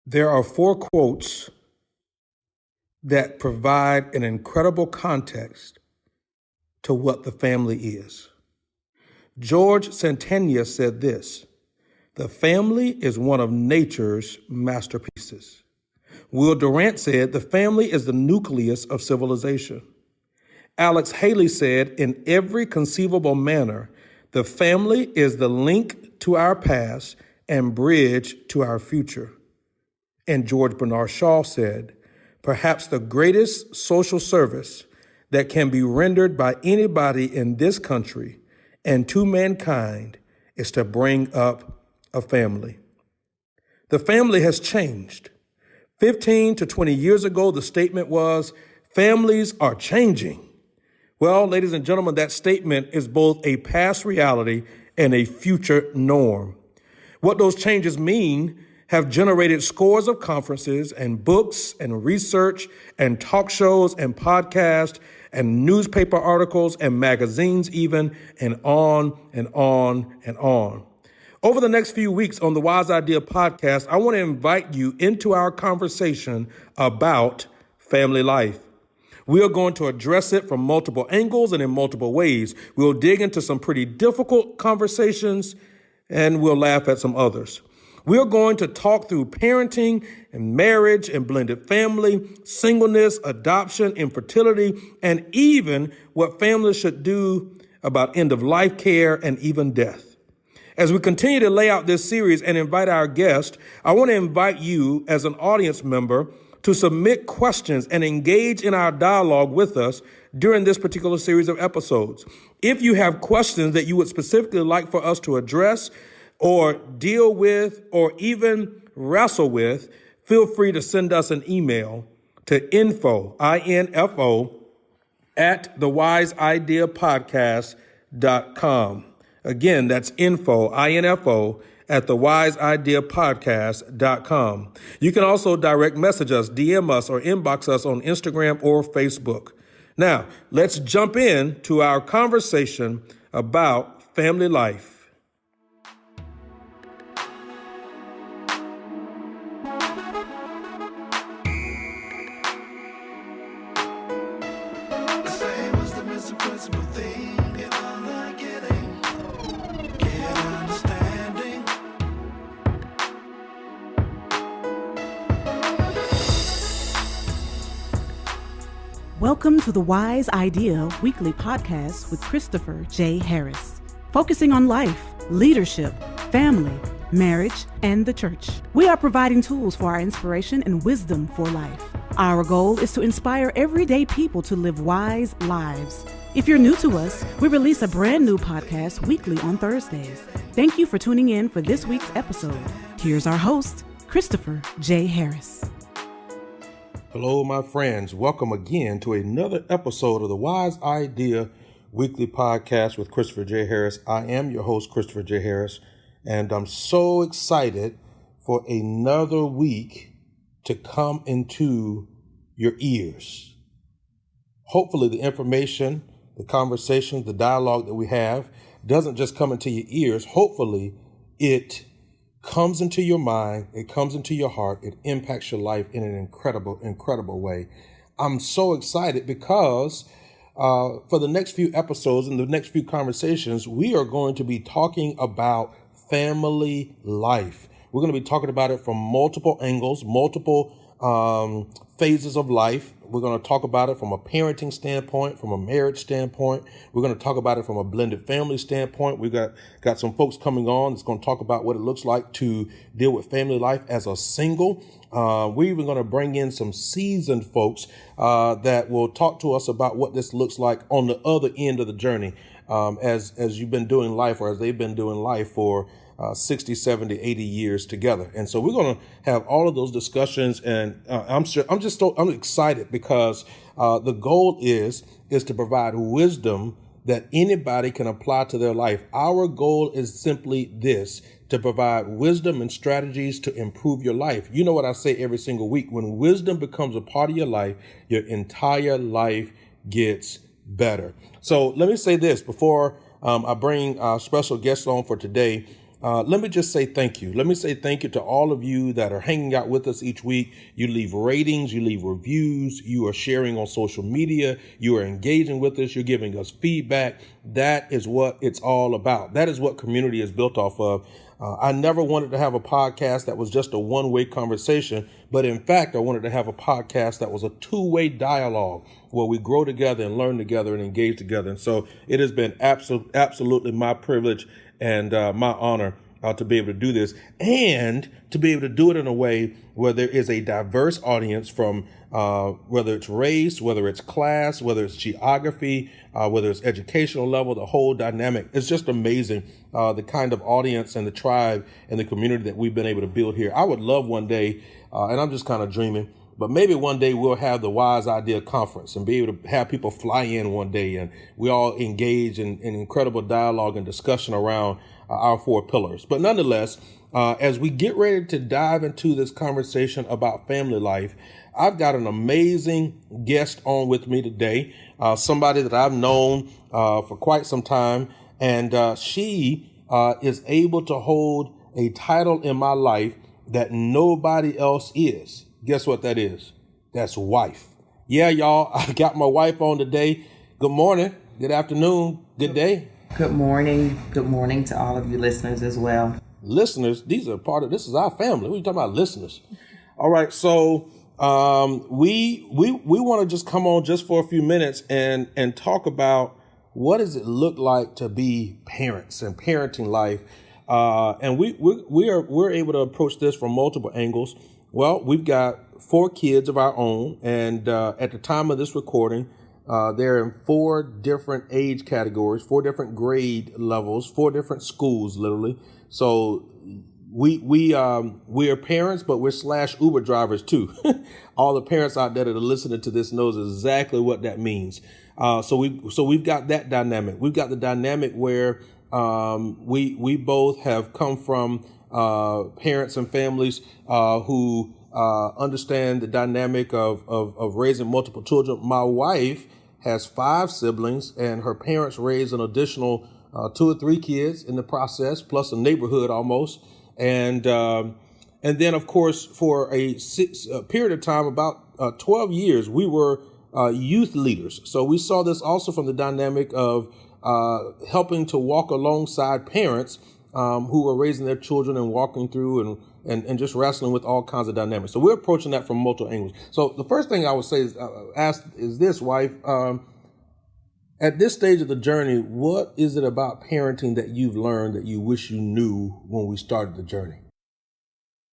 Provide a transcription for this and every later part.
There are four quotes that provide an incredible context to what the family is. George Santayana said this: "The family is one of nature's masterpieces." Will Durant said, "The family is the nucleus of civilization." Alex Haley said, "In every conceivable manner, the family is the link to our past and bridge to our future." And George Bernard Shaw said, "Perhaps the greatest social service that can be rendered by anybody in this country and to mankind is to bring up a family." The family has changed. 15 to 20 years ago, the statement was, "Families are changing." Well, ladies and gentlemen, that statement is both a past reality and a future norm. What those changes mean have generated scores of conferences and books and research and talk shows and podcasts and newspaper articles and magazines even, and on and on and on. Over the next few weeks on the Wise Idea podcast, I want to invite you into our conversation about family life. We are going to address it from multiple angles and in multiple ways. We'll dig into some pretty difficult conversations and we'll laugh at some others. We're going to talk through parenting and marriage and blended family, singleness, adoption, infertility, and even what families should do about end-of-life care and even death. As we continue to lay out this series and invite our guests, I want to invite you as an audience member to submit questions and engage in our dialogue with us during this particular series of episodes. If you have questions that you would specifically like for us to address or deal with or even wrestle with, feel free to send us an email to info, I-N-F-O, at thewiseideapodcast.com. Again, that's info, I-N-F-O, at thewiseideapodcast.com. You can also direct message us, DM us, or inbox us on Instagram or Facebook. Now, let's jump in to our conversation about family life. Welcome to the Wise Idea Weekly Podcast with Dr. J Harris, focusing on life, leadership, family, marriage, and the church. We are providing tools for our inspiration and wisdom for life. Our goal is to inspire everyday people to live wise lives. If you're new to us, we release a brand new podcast weekly on Thursdays. Thank you for tuning in for this week's episode. Here's our host, Dr. J Harris. Hello, my friends. Welcome again to another episode of the Wise Idea Weekly Podcast with Dr. J Harris. I am your host, Dr. J Harris, and I'm so excited for another week to come into your ears. Hopefully the information, the conversation, the dialogue that we have doesn't just come into your ears. Hopefully it comes into your mind, it comes into your heart, it impacts your life in an incredible way. I'm so excited because for the next few episodes and the next few conversations, we are going to be talking about family life. We're going to be talking about it from multiple angles, multiple phases of life. We're going to talk about it from a parenting standpoint, from a marriage standpoint. We're going to talk about it from a blended family standpoint. We've got some folks coming on that's going to talk about what it looks like to deal with family life as a single. We're even going to bring in some seasoned folks that will talk to us about what this looks like on the other end of the journey as you've been doing life, or as they've been doing life for 60, 70, 80 years together. And so we're going to have all of those discussions. And I'm excited because the goal is to provide wisdom that anybody can apply to their life. Our goal is simply this: to provide wisdom and strategies to improve your life. You know what I say every single week: when wisdom becomes a part of your life, your entire life gets better. So let me say this before I bring our special guest on for today. let me just say thank you. Let me say thank you to all of you that are hanging out with us each week. You leave ratings, you leave reviews, you are sharing on social media, you are engaging with us, you're giving us feedback. That is what it's all about. That is what community is built off of. I never wanted to have a podcast that was just a one-way conversation, but in fact, I wanted to have a podcast that was a two-way dialogue where we grow together and learn together and engage together. And so it has been absolutely my privilege and my honor to be able to do this and to be able to do it in a way where there is a diverse audience from whether it's race, whether it's class, whether it's geography, whether it's educational level, the whole dynamic. It's just amazing the kind of audience and the tribe and the community that we've been able to build here. I would love one day, and I'm just kind of dreaming, but maybe one day we'll have the Wise Idea Conference and be able to have people fly in one day and we all engage in incredible dialogue and discussion around our four pillars. But nonetheless, as we get ready to dive into this conversation about family life, I've got an amazing guest on with me today, somebody that I've known for quite some time, and she is able to hold a title in my life that nobody else is. Guess what that is? That's wife. Yeah, y'all, I got my wife on today. Good morning, good afternoon, good day. Good morning. Good morning to all of you listeners as well. Listeners, these are this is our family. What are you talking about, listeners? All right, so we want to just come on just for a few minutes and talk about what does it look like to be parents and parenting life. And we're able to approach this from multiple angles. Well, we've got 4 kids of our own, and at the time of this recording, they're in 4 different age categories, 4 different grade levels, 4 different schools, literally. So we are parents, but we're / Uber drivers too. All the parents out there that are listening to this knows exactly what that means. So we've got that dynamic. We've got the dynamic where we both have come from parents and families who understand the dynamic of raising multiple children. My wife has 5 siblings, and her parents raised an additional 2 or 3 kids in the process, plus a neighborhood almost. And then, of course, for a period of time, about 12 years, we were youth leaders. So we saw this also from the dynamic of helping to walk alongside parents who were raising their children and walking through and just wrestling with all kinds of dynamics. So we're approaching that from multiple angles. So the first thing I would say is this, wife, at this stage of the journey, what is it about parenting that you've learned that you wish you knew when we started the journey?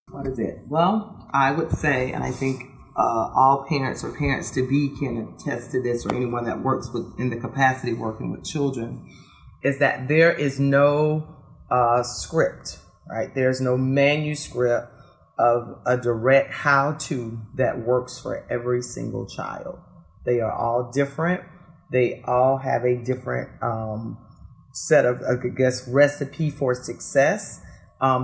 What is it? Well, I would say, and I think all parents or parents to be can attest to this, or anyone that works in the capacity working with children, is that there is no script, right? There's no manuscript of a direct how-to that works for every single child. They are all different. They all have a different set of, I guess, recipe for success.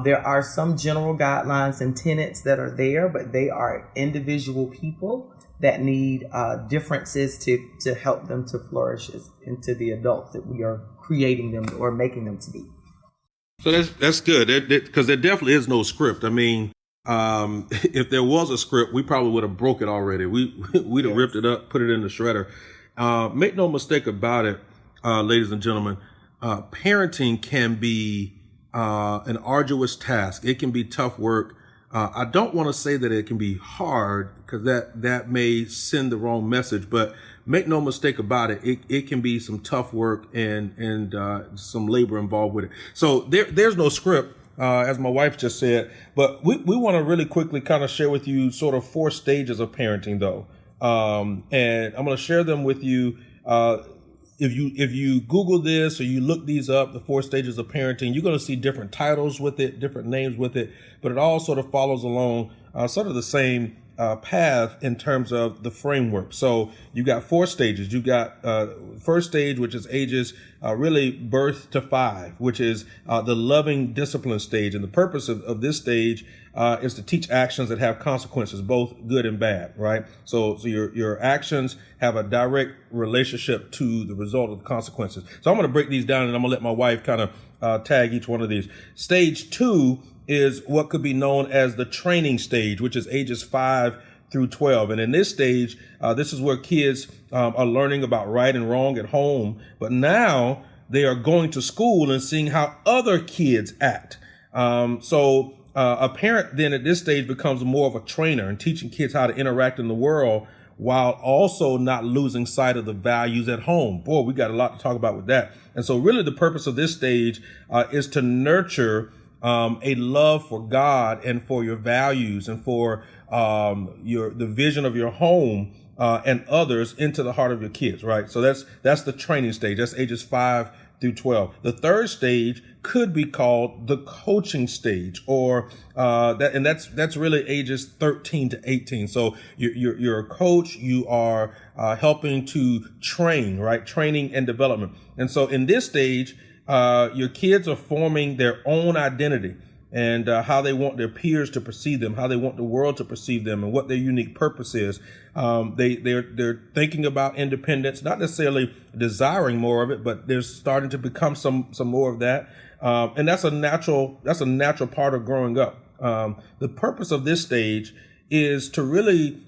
There are some general guidelines and tenets that are there, but they are individual people that need differences to help them to flourish into the adults that we are creating them or making them to be. So that's good, because there definitely is no script. I mean, if there was a script, we probably would have broke it already. We'd have ripped it up, put it in the shredder. Make no mistake about it, ladies and gentlemen, parenting can be an arduous task. It can be tough work. I don't want to say that it can be hard, because that may send the wrong message, but make no mistake about it. It can be some tough work and some labor involved with it. So there's no script, as my wife just said, but we want to really quickly kind of share with you sort of 4 stages of parenting, though. And I'm going to share them with you. If you Google this or you look these up, the 4 stages of parenting, you're going to see different titles with it, different names with it, but it all sort of follows along sort of the same path in terms of the framework. So you got 4 stages. You got first stage, which is ages really birth to 5, which is the loving discipline stage. And the purpose of this stage is to teach actions that have consequences, both good and bad, right? So your actions have a direct relationship to the result of the consequences. So I'm going to break these down, and I'm going to let my wife kind of tag each one of these. Stage 2 is what could be known as the training stage, which is ages 5 through 12. And in this stage, this is where kids are learning about right and wrong at home, but now they are going to school and seeing how other kids act. So a parent then at this stage becomes more of a trainer and teaching kids how to interact in the world while also not losing sight of the values at home. Boy, we got a lot to talk about with that. And so really the purpose of this stage is to nurture a love for God and for your values and for the vision of your home and others into the heart of your kids, right? So that's the training stage. That's ages 5 through 12. The third stage could be called the coaching stage, or that's really ages 13 to 18. So you're a coach. You are helping to train, right? Training and development. And so in this stage, your kids are forming their own identity and how they want their peers to perceive them, how they want the world to perceive them, and what their unique purpose is. They're thinking about independence, not necessarily desiring more of it, but they're starting to become some more of that. And that's a natural part of growing up. The purpose of this stage is to really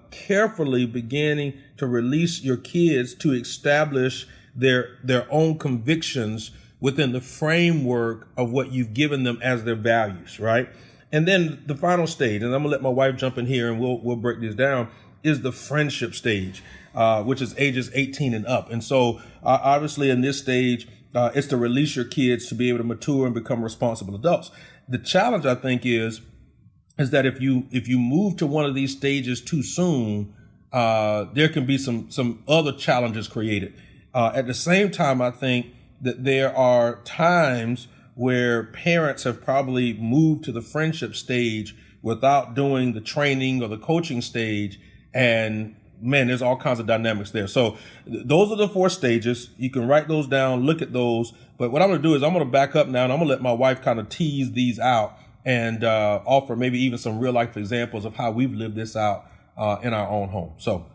carefully beginning to release your kids to establish their own convictions within the framework of what you've given them as their values, right? And then the final stage, and I'm gonna let my wife jump in here and we'll break this down, is the friendship stage, which is ages 18 and up. And so obviously in this stage, it's to release your kids to be able to mature and become responsible adults. The challenge, I think, is that if you move to one of these stages too soon, there can be some other challenges created. At the same time, I think that there are times where parents have probably moved to the friendship stage without doing the training or the coaching stage. And man, there's all kinds of dynamics there. So those are the 4 stages. You can write those down, look at those. But what I'm going to do is I'm going to back up now and I'm going to let my wife kind of tease these out and offer maybe even some real life examples of how we've lived this out in our own home. So.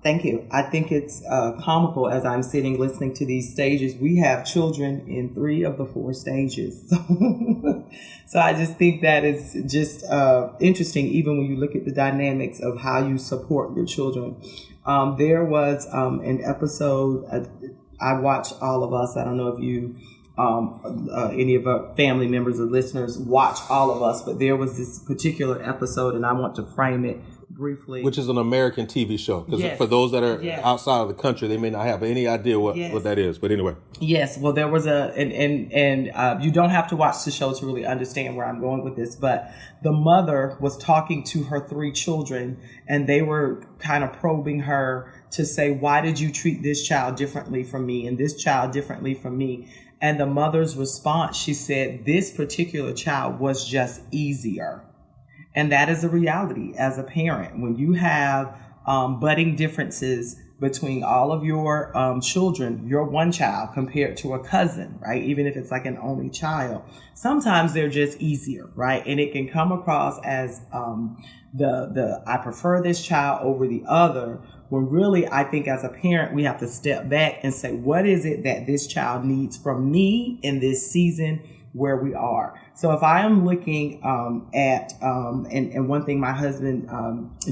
Thank you. I think it's comical as I'm sitting listening to these stages. We have children in 3 of the 4 stages. So I just think that is just interesting, even when you look at the dynamics of how you support your children. There was an episode, I watch All of Us. I don't know if you, any of our family members or listeners watch All of Us, but there was this particular episode, and I want to frame it briefly. Which is an American TV show. Because for those that are outside of the country, they may not have any idea what that is. But anyway. Yes. Well, there was and you don't have to watch the show to really understand where I'm going with this. But the mother was talking to her 3 children, and they were kind of probing her to say, why did you treat this child differently from me and this child differently from me? And the mother's response, she said, this particular child was just easier. And that is a reality as a parent. When you have budding differences between all of your children, your one child compared to a cousin, right? Even if it's like an only child, sometimes they're just easier, right? And it can come across as I prefer this child over the other, when really I think as a parent, we have to step back and say, what is it that this child needs from me in this season where we are? So if I am looking at, and one thing my husband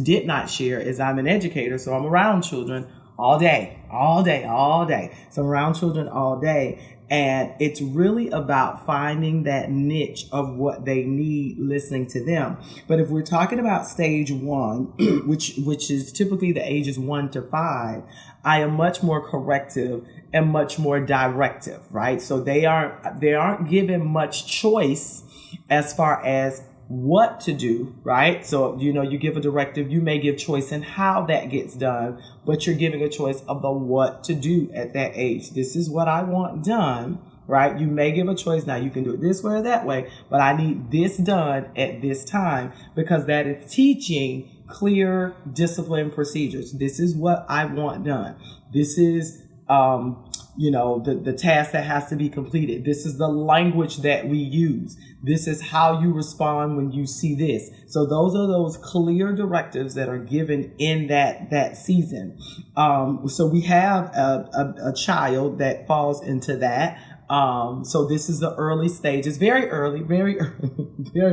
did not share is I'm an educator, so I'm around children all day. So I'm around children all day. And it's really about finding that niche of what they need, listening to them. But if we're talking about stage 1, which is typically the ages 1 to 5, I am much more corrective and much more directive, right? So they aren't given much choice as far as what to do, right? So, you give a directive, you may give choice in how that gets done, but you're giving a choice of the what to do at that age. This is what I want done. right? You may give a choice. Now you can do it this way or that way, but I need this done at this time, because that is teaching clear discipline procedures. This is what I want done. This is, the task that has to be completed. This is the language that we use. This is how you respond when you see this. So those are those clear directives that are given in that season. So we have a child that falls into that. So this is the early stages, very early, very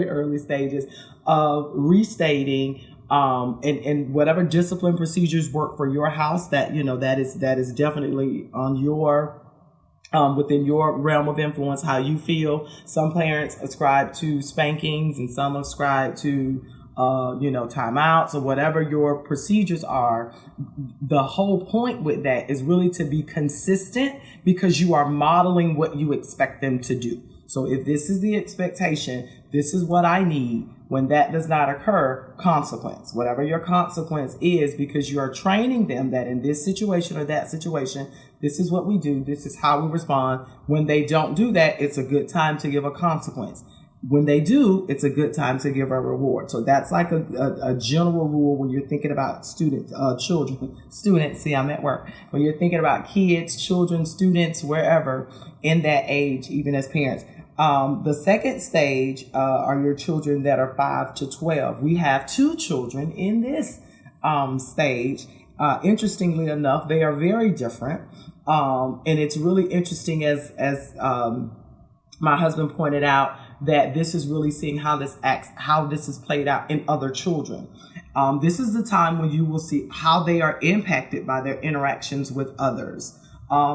early stages of restating and whatever discipline procedures work for your house, that is definitely on your within your realm of influence, how you feel. Some parents ascribe to spankings and some ascribe to timeouts, or whatever your procedures are. The whole point with that is really to be consistent, because you are modeling what you expect them to do. So if this is the expectation, this is what I need. When that does not occur, consequence, whatever your consequence is, because you are training them that in this situation or that situation, this is what we do. This is how we respond. When they don't do that, it's a good time to give a consequence. When they do, it's a good time to give a reward. So that's like a general rule when you're thinking about students. See, I'm at work. When you're thinking about kids, children, students, wherever in that age, even as parents. The second stage are your children that are 5 to 12. We have 2 children in this stage. Interestingly enough, they are very different. And it's really interesting as my husband pointed out, that this is really seeing how this is played out in other children. This is the time when you will see how they are impacted by their interactions with others.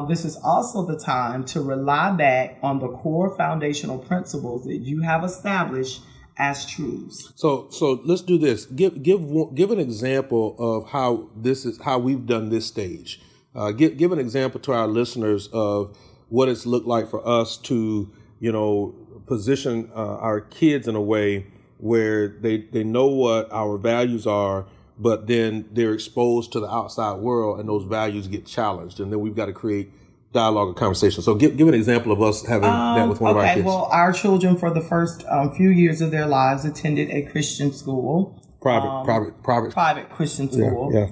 This is also the time to rely back on the core foundational principles that you have established as truths. So let's do this. Give an example of how we've done this stage. Give an example to our listeners of what it's looked like for us to, position our kids in a way where they know what our values are, but then they're exposed to the outside world and those values get challenged. And then we've got to create dialogue and conversation. So give an example of us having that with one of our kids. Well, our children for the first few years of their lives attended a Christian school. Private Christian school. Yeah.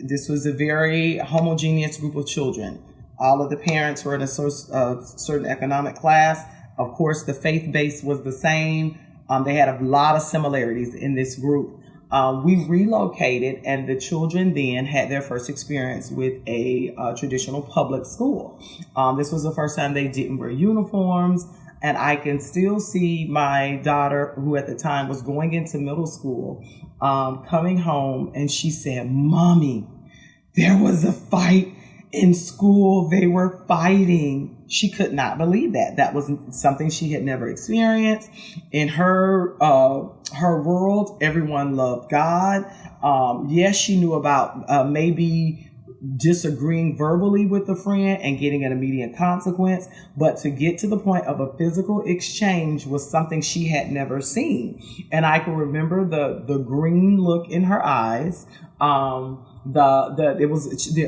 This was a very homogeneous group of children. All of the parents were in a certain economic class. Of course, the faith base was the same. They had a lot of similarities in this group. We relocated, and the children then had their first experience with a traditional public school. This was the first time they didn't wear uniforms, and I can still see my daughter, who at the time was going into middle school, coming home, and she said, "Mommy, there was a fight in school. They were fighting." She could not believe that. That was something she had never experienced. In her world, everyone loved God. Yes, she knew about maybe disagreeing verbally with a friend and getting an immediate consequence, but to get to the point of a physical exchange was something she had never seen. And I can remember the green look in her eyes.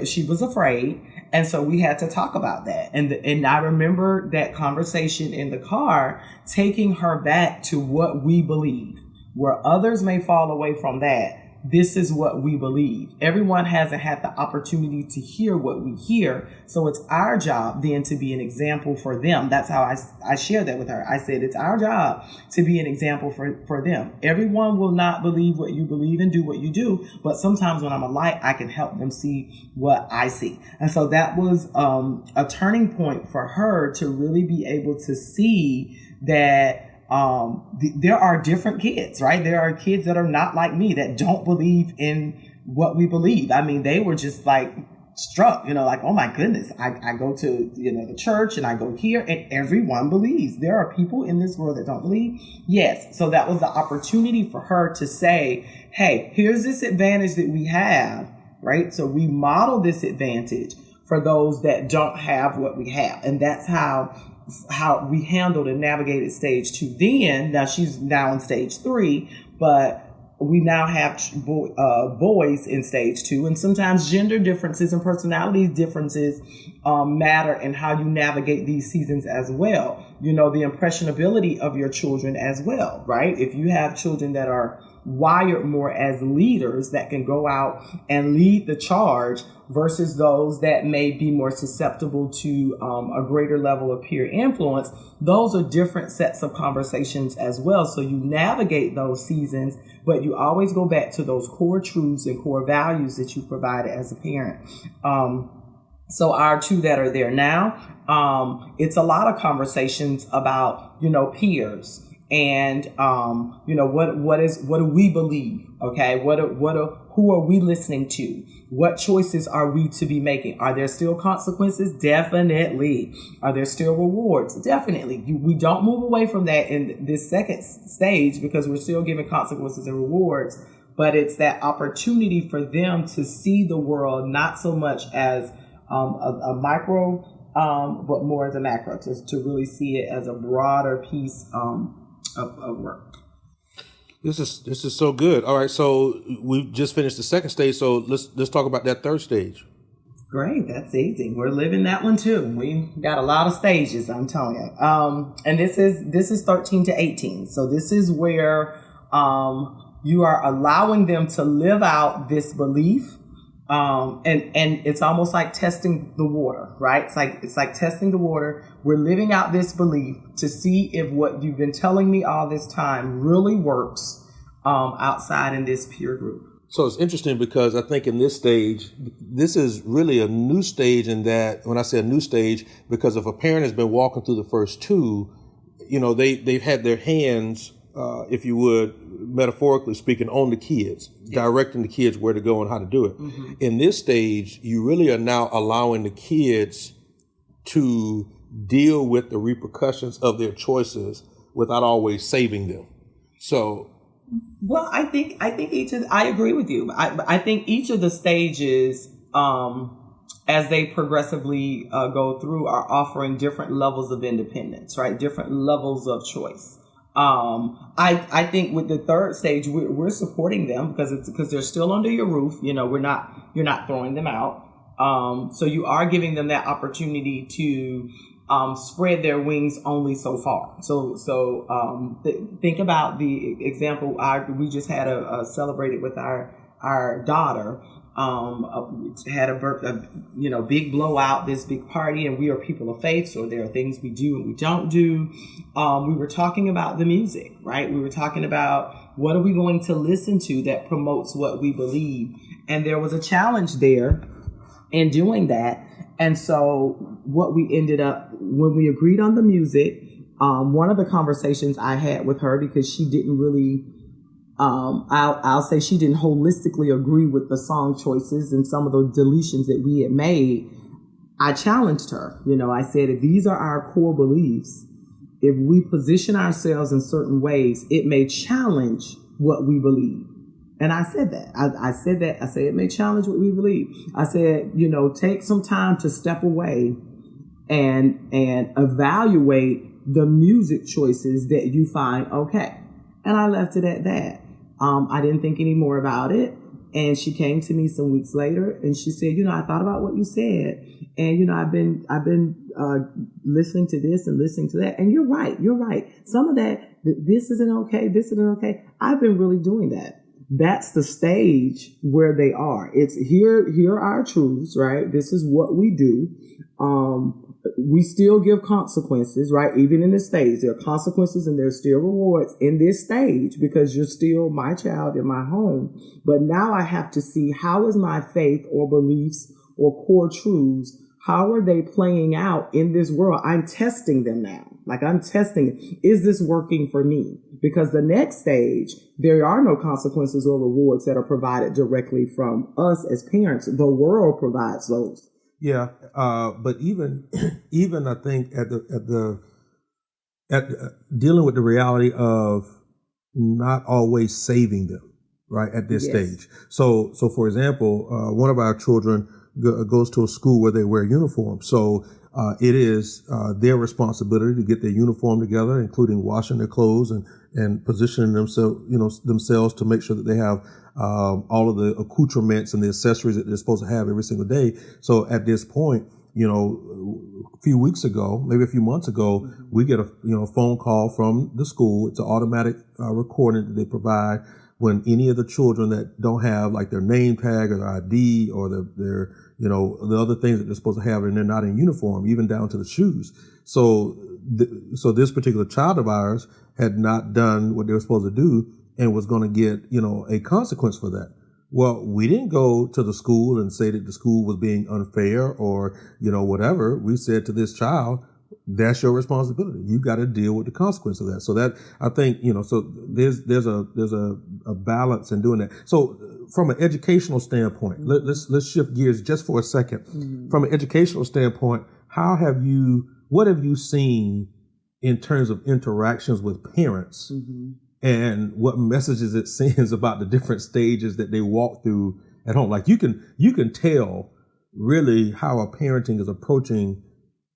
She was afraid. And so we had to talk about that. And I remember that conversation in the car, taking her back to what we believe. Where others may fall away from that, this is what we believe. Everyone hasn't had the opportunity to hear what we hear. So it's our job then to be an example for them. That's how I shared that with her. I said, it's our job to be an example for them. Everyone will not believe what you believe and do what you do. But sometimes when I'm a light, I can help them see what I see. And so that was a turning point for her to really be able to see that there are different kids, right? There are kids that are not like me, that don't believe in what we believe. I mean, they were just like struck, like, oh my goodness, I go to, the church and I go here and everyone believes. There are people in this world that don't believe. Yes. So that was the opportunity for her to say, hey, here's this advantage that we have, right? So we model this advantage for those that don't have what we have. And that's how we handled and navigated stage 2 then. Now she's now in stage 3, but we now have boys in stage 2, and sometimes gender differences and personality differences matter in how you navigate these seasons as well. You know, the impressionability of your children as well, right? If you have children that are wired more as leaders that can go out and lead the charge versus those that may be more susceptible to a greater level of peer influence, those are different sets of conversations as well. So you navigate those seasons, but you always go back to those core truths and core values that you provided as a parent. So our 2 that are there now, it's a lot of conversations about, you know, peers. And, you know, what do we believe? Okay. Who are we listening to? What choices are we to be making? Are there still consequences? Definitely. Are there still rewards? Definitely. We don't move away from that in this second stage because we're still giving consequences and rewards, but it's that opportunity for them to see the world, not so much as, a micro, but more as a macro, to really see it as a broader piece, of work. This is so good. All right, so we've just finished the second stage, so let's talk about that third stage. Great, that's easy. We're living that one too. We got a lot of stages, I'm telling you. And this is 13 to 18. So this is where you are allowing them to live out this belief. And it's almost like testing the water, right? It's like testing the water. We're living out this belief to see if what you've been telling me all this time really works outside in this peer group. So it's interesting because I think in this stage, this is really a new stage in that, when I say a new stage, because if a parent has been walking through the first 2, you know, they've had their hands, if you would, metaphorically speaking, on the kids, directing the kids where to go and how to do it. Mm-hmm. In this stage, you really are now allowing the kids to deal with the repercussions of their choices without always saving them. So, well, I think I agree with you. I think each of the stages, as they progressively go through, are offering different levels of independence, right? Different levels of choice. I think with the third stage, we're supporting them because they're still under your roof. You know, you're not throwing them out. So you are giving them that opportunity to spread their wings only so far. Think about the example we just had celebrated with our daughter. Had a big blowout, this big party, and we are people of faith, so there are things we do and we don't do. We were talking about the music, right? We were talking about what are we going to listen to that promotes what we believe, and there was a challenge there in doing that. And so what we ended up, when we agreed on the music, one of the conversations I had with her, because she didn't really I'll say she didn't holistically agree with the song choices and some of the deletions that we had made. I challenged her. You know, I said, if these are our core beliefs, if we position ourselves in certain ways, it may challenge what we believe. And I said that. I said it may challenge what we believe. I said, you know, take some time to step away and evaluate the music choices that you find okay. And I left it at that. I didn't think any more about it. And she came to me some weeks later and she said, you know, I thought about what you said. And, you know, I've been listening to this and listening to that. And you're right. Some of that, this isn't okay. This isn't okay. I've been really doing that. That's the stage where they are. It's here are our truths, right? This is what we do. We still give consequences, right? Even in this stage, there are consequences and there's still rewards in this stage because you're still my child in my home. But now I have to see, how is my faith or beliefs or core truths, how are they playing out in this world? I'm testing them now. Like I'm testing it. Is this working for me? Because the next stage, there are no consequences or rewards that are provided directly from us as parents. The world provides those. Yeah, but even I think at dealing with the reality of not always saving them, right, at this stage. So for example, one of our children goes to a school where they wear uniforms. So it is their responsibility to get their uniform together, including washing their clothes and positioning themselves to make sure that they have all of the accoutrements and the accessories that they're supposed to have every single day. So at this point, a few weeks ago, maybe a few months ago, we get a phone call from the school. It's an automatic recording that they provide when any of the children that don't have like their name tag or their ID or their the other things that they're supposed to have, and they're not in uniform, even down to the shoes. So this particular child of ours had not done what they were supposed to do and was going to get a consequence for that. Well, we didn't go to the school and say that the school was being unfair or, whatever. We said to this child, that's your responsibility. You got to deal with the consequence of that. So that, I think, so there's a balance in doing that. So from an educational standpoint, let's shift gears just for a second. Mm-hmm. From an educational standpoint, what have you seen in terms of interactions with parents? Mm-hmm. And what messages it sends about the different stages that they walk through at home. Like you can tell really how a parenting is approaching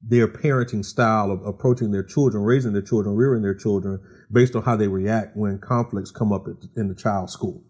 their parenting style of approaching their children, raising their children, rearing their children based on how they react when conflicts come up in the child's school.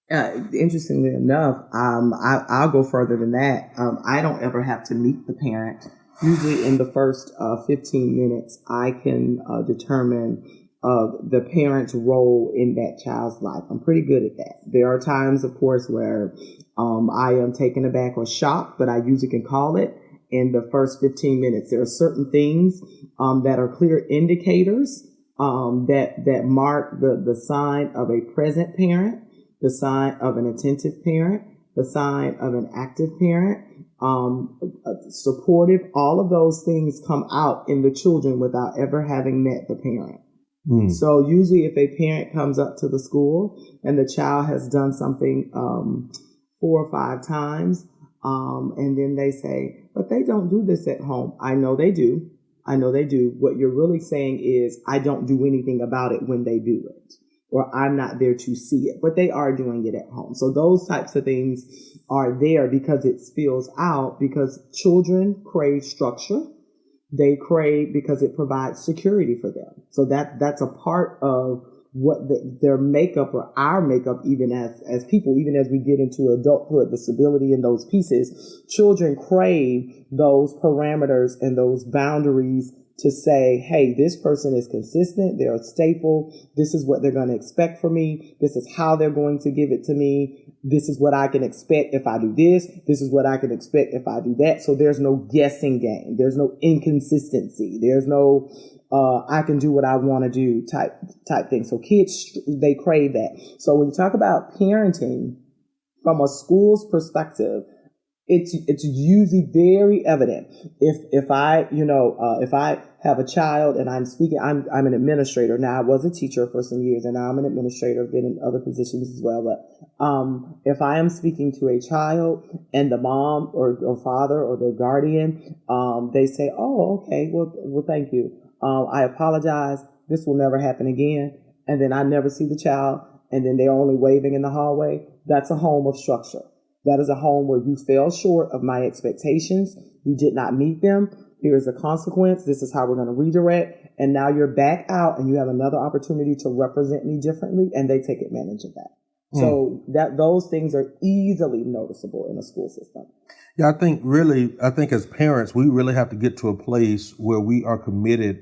Interestingly enough, I'll go further than that. I don't ever have to meet the parent. Usually in the first 15 minutes, I can determine the parent's role in that child's life. I'm pretty good at that. There are times, of course, where I am taken aback or shocked, but I usually can call it in the first 15 minutes. There are certain things that are clear indicators that mark the sign of a present parent, the sign of an attentive parent, the sign of an active parent, supportive. All of those things come out in the children without ever having met the parent. Mm. So usually if a parent comes up to the school and the child has done something 4 or 5 times, and then they say, but they don't do this at home. I know they do. What you're really saying is, I don't do anything about it when they do it, or I'm not there to see it, but they are doing it at home. So those types of things are there because it spills out, because children crave structure. They crave because it provides security for them. So that's a part of what their makeup, or our makeup, even as people, even as we get into adulthood, the stability in those pieces, children crave those parameters and those boundaries to say, hey, this person is consistent. They're a staple. This is what they're going to expect from me. This is how they're going to give it to me. This is what I can expect if I do this. This is what I can expect if I do that. So there's no guessing game. There's no inconsistency. There's no, I can do what I want to do type thing. So kids, they crave that. So when you talk about parenting from a school's perspective, it's usually very evident. If I have a child and I'm speaking, I'm an administrator. Now I was a teacher for some years and now I'm an administrator, been in other positions as well. But, if I am speaking to a child and the mom or father or the guardian, they say, oh, okay, well, thank you. I apologize. This will never happen again. And then I never see the child. And then they're only waving in the hallway. That's a home of structure. That is a home where you fell short of my expectations. You did not meet them. Here is the consequence. This is how we're going to redirect. And now you're back out and you have another opportunity to represent me differently. And they take advantage of that. So those things are easily noticeable in a school system. Yeah, I think as parents, we really have to get to a place where we are committed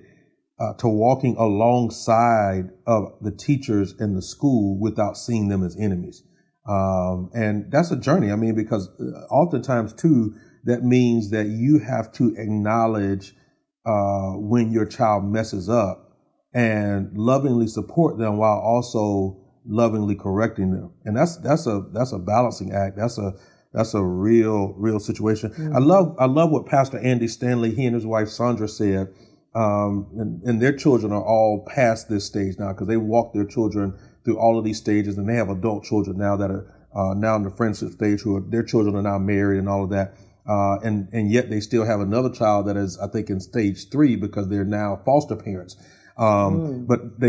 to walking alongside of the teachers in the school without seeing them as enemies. And that's a journey. I mean, because oftentimes too, that means that you have to acknowledge when your child messes up and lovingly support them while also lovingly correcting them. And that's a balancing act. That's a real situation. Mm-hmm. I love what Pastor Andy Stanley, he and his wife Sandra said. And their children are all past this stage now because they walk their children through all of these stages, and they have adult children now that are now in the friendship stage their children are now married and all of that. And yet they still have another child that is, I think, in stage 3 because they're now foster parents. But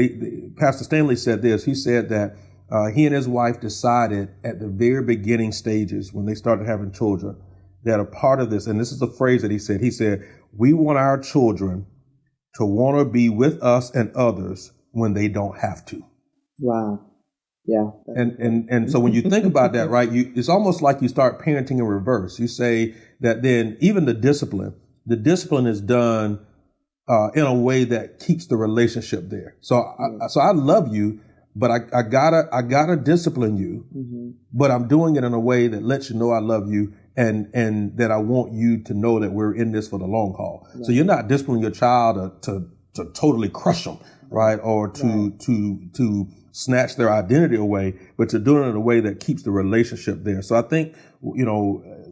Pastor Stanley said this. He said that he and his wife decided at the very beginning stages when they started having children that a part of this, and this is the phrase that he said, we want our children to want to be with us and others when they don't have to. Wow. Yeah. And so when you think about that, right, it's almost like you start parenting in reverse. You say that then even the discipline is done in a way that keeps the relationship there. So I love you, but I gotta discipline you, but I'm doing it in a way that lets you know I love you and that I want you to know that we're in this for the long haul. Right. So you're not disciplining your child to totally crush them, right? Or to snatch their identity away, but you're doing it in a way that keeps the relationship there. So I think,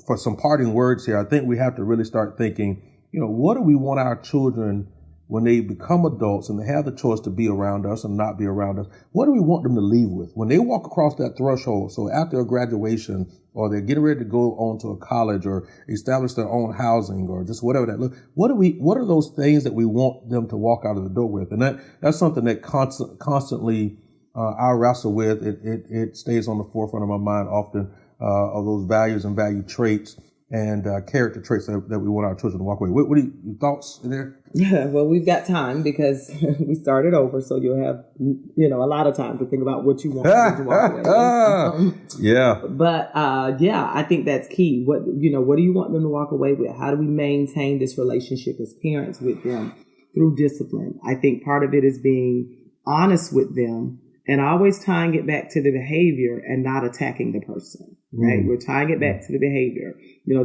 for some parting words here, I think we have to really start thinking, what do we want our children when they become adults and they have the choice to be around us and not be around us? What do we want them to leave with when they walk across that threshold? So after a graduation, or they're getting ready to go on to a college or establish their own housing or just whatever that looks, what are those things that we want them to walk out of the door with? And that's something that constantly I wrestle with. It stays on the forefront of my mind often, of those values and value traits and character traits that we want our children to walk away. What are your thoughts in there? Yeah, well, we've got time because we started over, so you'll have a lot of time to think about what you want them to walk away with. Yeah. But I think that's key. What do you want them to walk away with? How do we maintain this relationship as parents with them through discipline? I think part of it is being honest with them and always tying it back to the behavior and not attacking the person. Right? We're tying it back to the behavior.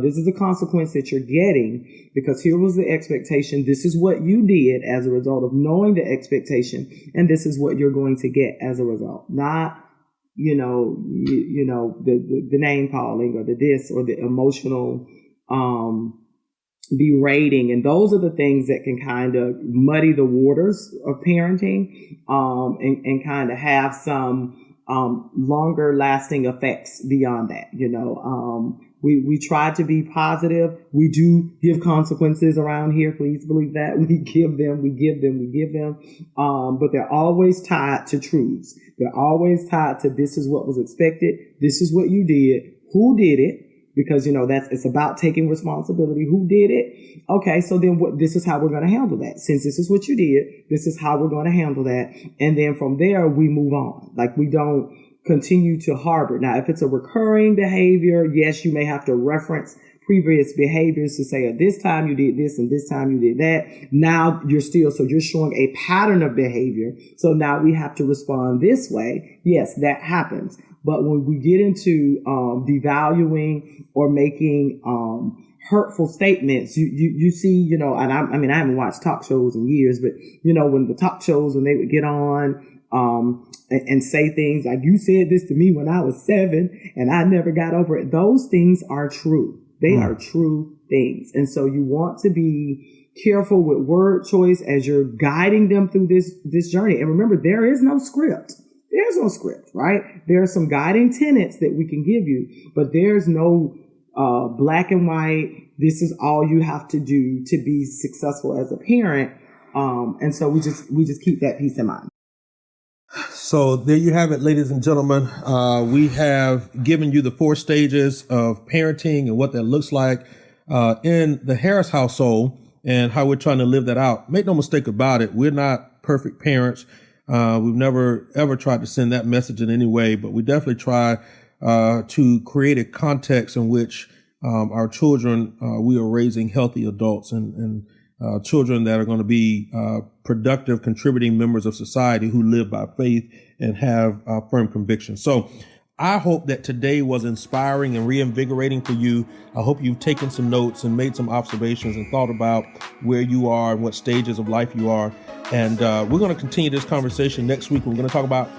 This is a consequence that you're getting because here was the expectation. This is what you did as a result of knowing the expectation, and this is what you're going to get as a result. Not, the name calling or the this or the emotional berating, and those are the things that can kind of muddy the waters of parenting, and kind of have some longer lasting effects beyond that. We try to be positive. We do give consequences around here. Please believe that. We give them. But they're always tied to truths. They're always tied to this is what was expected. This is what you did. Who did it? Because, it's about taking responsibility. Who did it? Okay. So then this is how we're going to handle that. Since this is what you did, this is how we're going to handle that. And then from there, we move on. Like we don't continue to harbor. Now, if it's a recurring behavior, yes, you may have to reference previous behaviors to say, at this time you did this and this time you did that. Now you're showing a pattern of behavior. So now we have to respond this way. Yes, that happens. But when we get into devaluing or making hurtful statements, you see, and I haven't watched talk shows in years, but when the talk shows, when they would get on and say things like, you said this to me when I was 7 and I never got over it. Those things are true. They are true things. And so you want to be careful with word choice as you're guiding them through this journey. And remember, there is no script. There's no script, right? There are some guiding tenets that we can give you, but there's no black and white. This is all you have to do to be successful as a parent. And so we just keep that piece in mind. So there you have it, ladies and gentlemen. We have given you the 4 stages of parenting and what that looks like in the Harris household and how we're trying to live that out. Make no mistake about it. We're not perfect parents. We've never, ever tried to send that message in any way, but we definitely try to create a context in which our children, we are raising healthy adults and children that are going to be productive, contributing members of society who live by faith and have firm convictions. So I hope that today was inspiring and reinvigorating for you. I hope you've taken some notes and made some observations and thought about where you are and what stages of life you are. And we're going to continue this conversation next week. We're going to talk about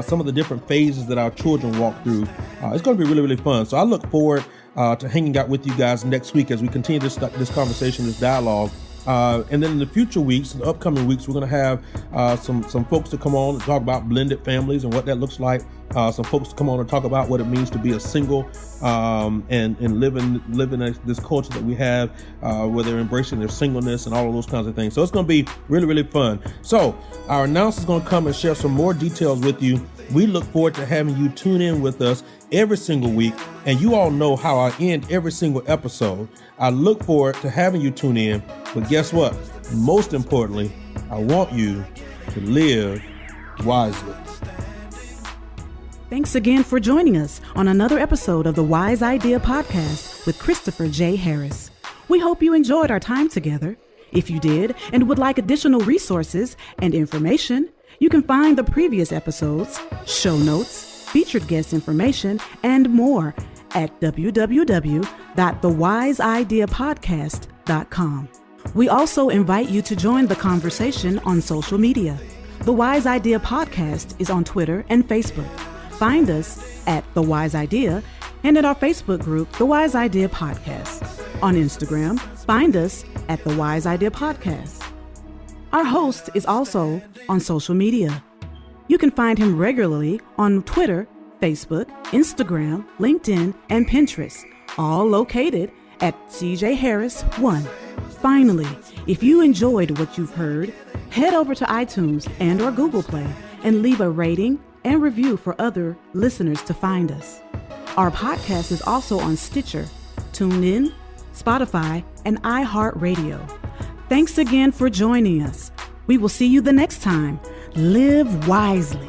some of the different phases that our children walk through. It's going to be really, really fun. So I look forward to hanging out with you guys next week as we continue this conversation, this dialogue. And then in the future weeks, the upcoming weeks, we're going to have some folks to come on and talk about blended families and what that looks like. Some folks to come on and talk about what it means to be a single and live in this culture that we have, where they're embracing their singleness and all of those kinds of things. So it's going to be really, really fun. So our announcer is going to come and share some more details with you. We look forward to having you tune in with us every single week And you all know how I end every single episode. I look forward to having you tune in, but guess what? Most importantly, I want you to live wisely. Thanks again for joining us on another episode of the Wise Idea Podcast with Christopher J. Harris. We hope you enjoyed our time together. If you did and would like additional resources and information, you can find the previous episodes, show notes, featured guest information, and more at www.thewiseideapodcast.com. We also invite you to join the conversation on social media. The Wise Idea Podcast is on Twitter and Facebook. Find us at The Wise Idea and at our Facebook group, The Wise Idea Podcast. On Instagram, find us at The Wise Idea Podcast. Our host is also on social media. You can find him regularly on Twitter, Facebook, Instagram, LinkedIn, and Pinterest, all located at CJ Harris 1. Finally, if you enjoyed what you've heard, head over to iTunes and or Google Play and leave a rating and review for other listeners to find us. Our podcast is also on Stitcher, TuneIn, Spotify, and iHeartRadio. Thanks again for joining us. We will see you the next time. Live wisely.